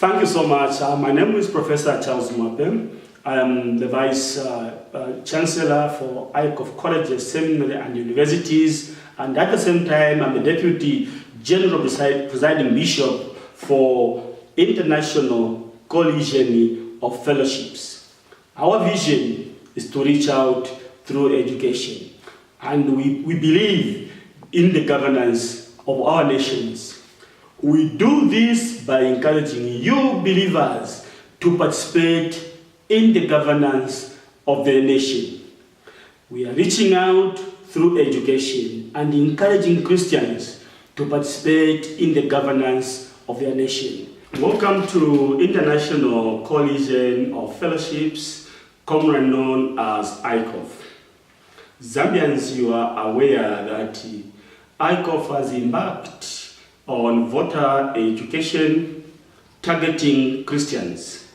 Thank you so much. My name is Professor Charles Mwape. I am the Vice Chancellor for ICOF colleges, seminary and universities, and at the same time I'm the Deputy General Presiding Bishop for International Coalition of Fellowships. Our vision is to reach out through education, and we believe in the governance of our nations. We do this by encouraging you believers to participate in the governance of the nation. We are reaching out through education and encouraging Christians to participate in the governance of their nation. Welcome to International Coalition of Fellowships, commonly known as ICOF. Zambians, you are aware that ICOF has embarked on voter education targeting Christians.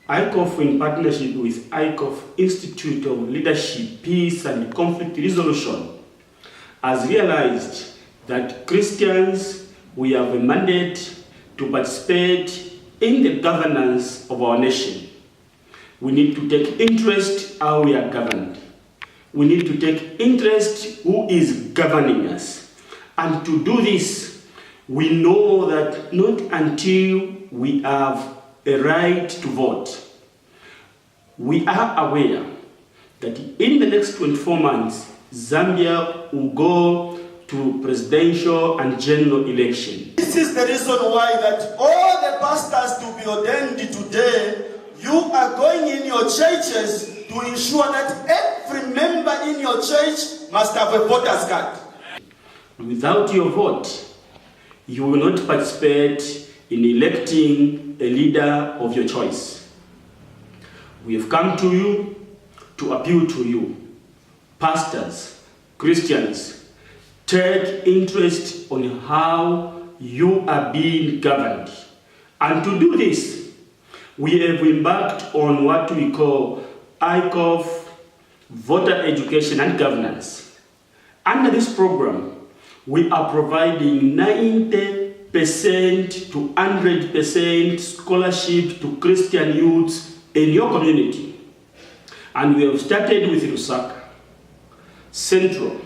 ICOF, in partnership with ICOF Institute of Leadership, Peace and Conflict Resolution, has realized that Christians, we have a mandate to participate in the governance of our nation. We need to take interest how we are governed. We need to take interest who is governing us. And to do this, we know that not until we have a right to vote, we are aware that in the next 24 months, Zambia will go to presidential and general election. This is the reason why that all the pastors to be ordained today, you are going in your churches to ensure that every member in your church must have a voter's card. Without your vote, you will not participate in electing a leader of your choice. We have come to you to appeal to you. Pastors, Christians, take interest on how you are being governed. And to do this, we have embarked on what we call ICOF Voter Education and Governance. Under this program, we are providing 90% to 100% scholarship to Christian youths in your community. And we have started with Lusaka, Central,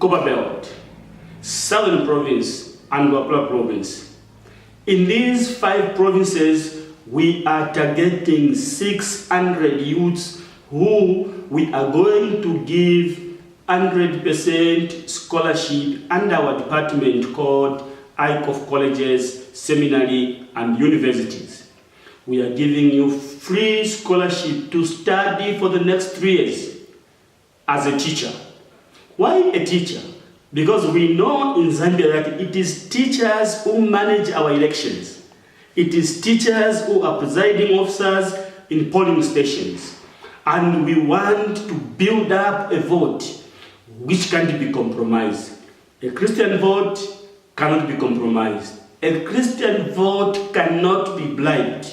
Copperbelt, Southern Province, and Mwape Province. In these 5 provinces, we are targeting 600 youths who we are going to give 100% scholarship under our department called ICOF colleges, seminary, and universities. We are giving you free scholarship to study for the next 3 years as a teacher. Why a teacher? Because we know in Zambia that it is teachers who manage our elections. It is teachers who are presiding officers in polling stations. And we want to build up a vote which can't be compromised. A Christian vote cannot be compromised. A Christian vote cannot be bribed.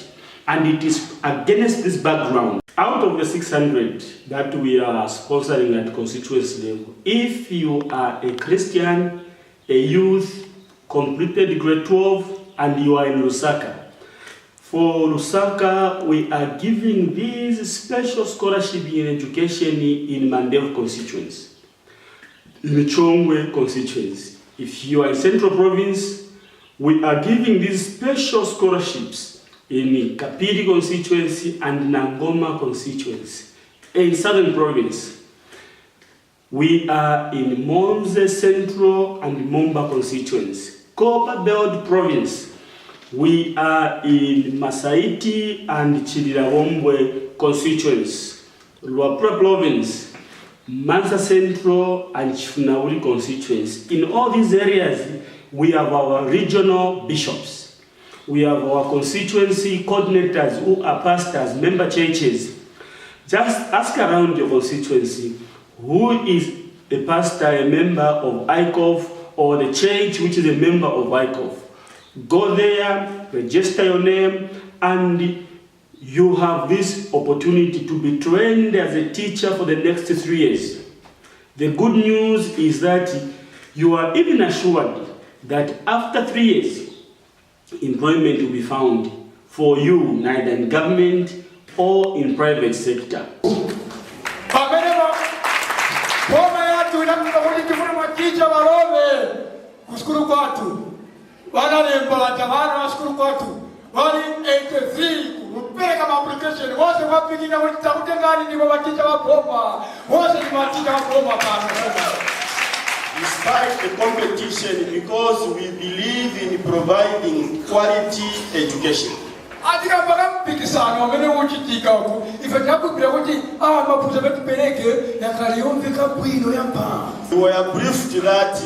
And it is against this background. Out of the 600 that we are sponsoring at constituency level, if you are a Christian, a youth, completed grade 12, and you are in Lusaka, for Lusaka, we are giving this special scholarship in education in Mandev constituency. In the Chongwe constituency. If you are in Central Province, we are giving these special scholarships in Kapiri constituency and Nangoma constituency. In Southern Province, we are in Monze Central and Momba constituency. Copperbelt Province, we are in Masaiti and Chidirawombwe constituency. Mwape Province, Mansa Central and Chifunauli constituency. In all these areas, we have our regional bishops. We have our constituency coordinators who are pastors, member churches. Just ask around your constituency, who is a pastor, a member of ICOF, or the church which is a member of ICOF. Go there, register your name, and you have this opportunity to be trained as a teacher for the next 3 years. The good news is that you are even assured that after 3 years, employment will be found for you, neither in government or in private sector. Despite the competition, because we believe in providing quality education. We were briefed that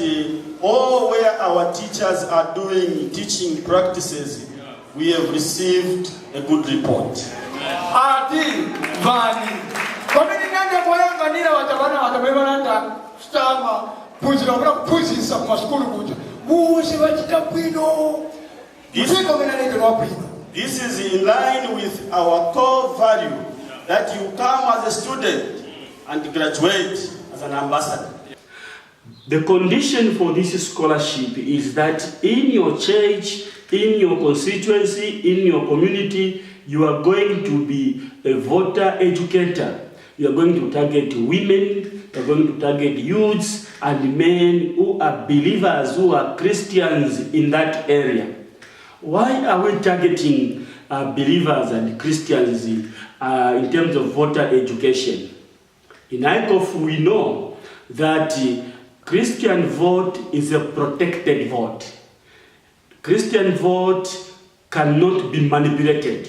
all where our teachers are doing teaching practices, we have received a good report. This is in line with our core value that you come as a student and graduate as an ambassador. The condition for this scholarship is that in your church, in your constituency, in your community, you are going to be a voter educator. You are going to target women, you are going to target youths and men who are believers, who are Christians in that area. Why are we targeting believers and Christians in terms of voter education? In ICOF, we know that Christian vote is a protected vote. Christian vote cannot be manipulated,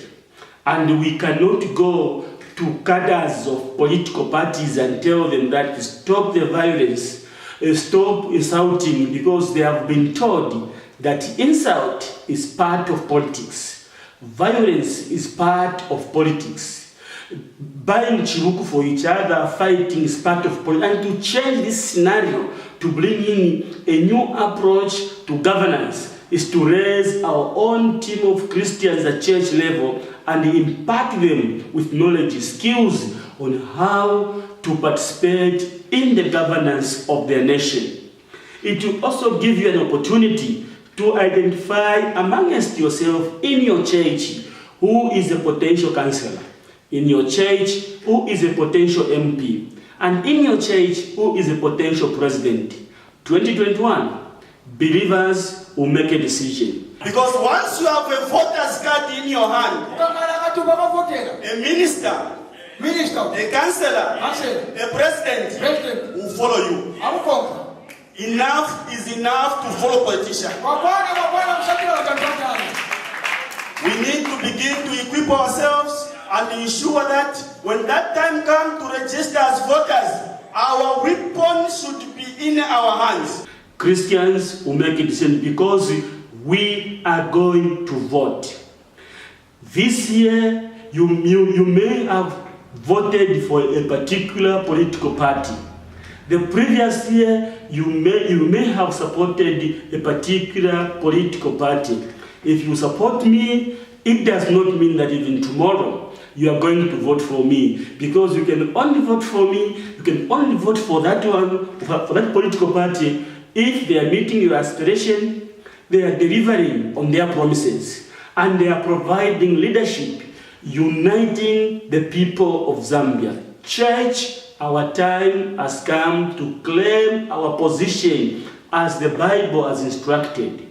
and we cannot go to cadres of political parties and tell them that stop the violence, stop insulting, because they have been told that insult is part of politics. Violence is part of politics. Buying chiruku for each other, fighting is part of politics. And to change this scenario, to bring in a new approach to governance, is to raise our own team of Christians at church level and impart them with knowledge, skills on how to participate in the governance of their nation. It will also give you an opportunity to identify amongst yourself in your church who is a potential councillor, in your church who is a potential MP, and in your church who is a potential president. 2021, believers will make a decision. Because once you have a voter's card in your hand, a minister, a councillor, a president will follow you. Enough is enough to follow politicians. We need to begin to equip ourselves and ensure that when that time comes to register as voters, our weapon should be in our hands. Christians will make a decision because we are going to vote. This year, you may have voted for a particular political party. The previous year, you may have supported a particular political party. If you support me, it does not mean that even tomorrow you are going to vote for me, because you can only vote for me, you can only vote for that one, for that political party, if they are meeting your aspiration, they are delivering on their promises, and they are providing leadership, uniting the people of Zambia. Church, our time has come to claim our position as the Bible has instructed,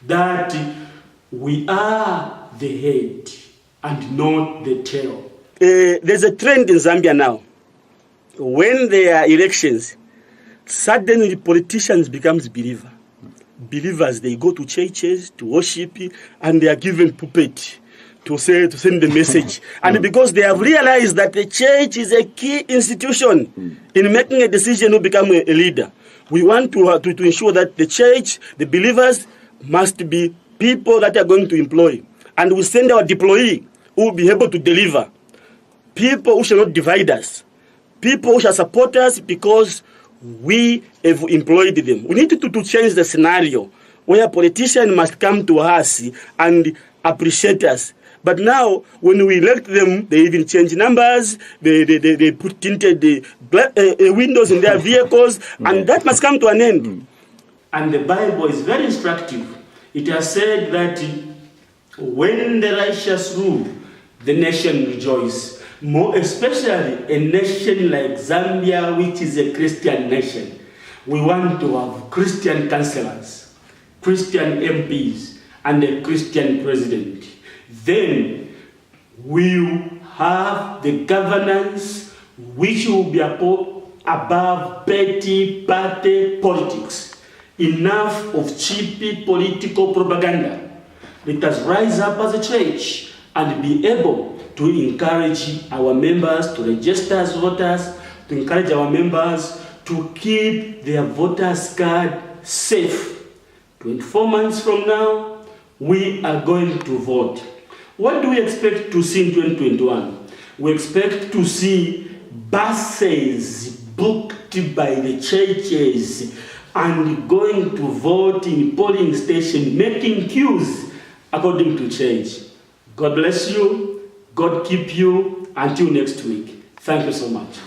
that we are the head and not the tail. There's a trend in Zambia now. When there are elections, suddenly politicians become believers. Believers, they go to churches to worship, and they are given pulpit to send the message. And because they have realized that the church is a key institution in making a decision to become a leader, we want to ensure that the church, the believers, must be people that are going to employ. And we send our deployee who will be able to deliver. People who shall not divide us. People who shall support us because we have employed them. We need to change the scenario where politicians must come to us and appreciate us. But now, when we elect them, they even change numbers, they put tinted windows in their vehicles, and that must come to an end. And the Bible is very instructive. It has said that When the righteous rule, the nation rejoices. More especially a nation like Zambia, which is a Christian nation. We want to have Christian councillors, Christian MPs, and a Christian president. Then we'll have the governance which will be above petty party politics. Enough of cheap political propaganda. Let us rise up as a church and be able to encourage our members to register as voters, to encourage our members to keep their voters' card safe. 24 months from now, we are going to vote. What do we expect to see in 2021? We expect to see buses booked by the churches and going to vote in polling stations, making queues according to church. God bless you. God keep you. Until next week. Thank you so much.